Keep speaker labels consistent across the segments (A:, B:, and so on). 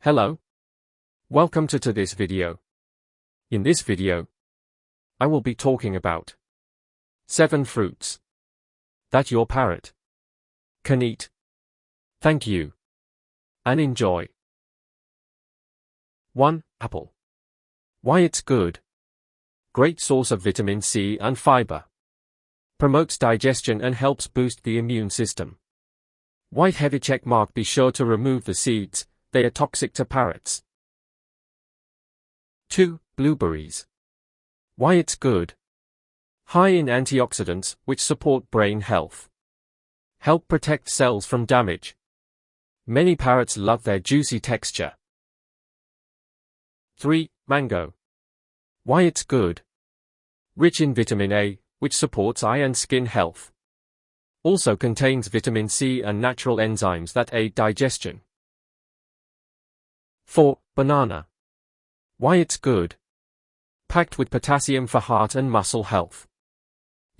A: Hello. Welcome to this video. In this video, I will be talking about 7 fruits that your parrot can eat. Thank you and enjoy. 1. Apple. Why it's good. Great source of vitamin C and fiber. Promotes digestion and helps boost the immune system. White heavy check mark. Be sure to remove the seeds, they are toxic to parrots. 2. Blueberries. Why it's good. High in antioxidants, which support brain health. Help protect cells from damage. Many parrots love their juicy texture. 3. Mango. Why it's good. Rich in vitamin A, which supports eye and skin health. Also contains vitamin C and natural enzymes that aid digestion. 4. Banana. Why it's good. Packed with potassium for heart and muscle health.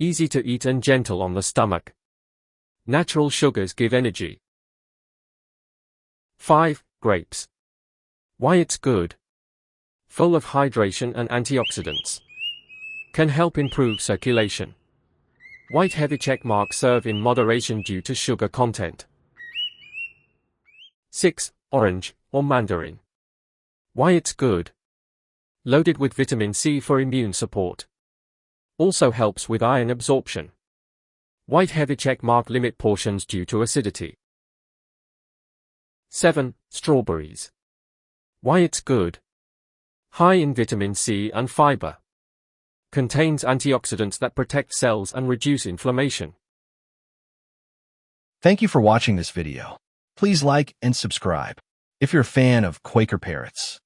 A: Easy to eat and gentle on the stomach. Natural sugars give energy. 5. Grapes. Why it's good. Full of hydration and antioxidants. Can help improve circulation. White heavy check mark. Serve in moderation due to sugar content. 6. Orange, or mandarin. Why it's good. Loaded with vitamin C for immune support. Also helps with iron absorption. White heavy check mark. Limit portions due to acidity. 7. Strawberries. Why it's good. High in vitamin C and fiber. Contains antioxidants that protect cells and reduce inflammation.
B: Thank you for watching this video. Please like and subscribe if you're a fan of Quaker parrots.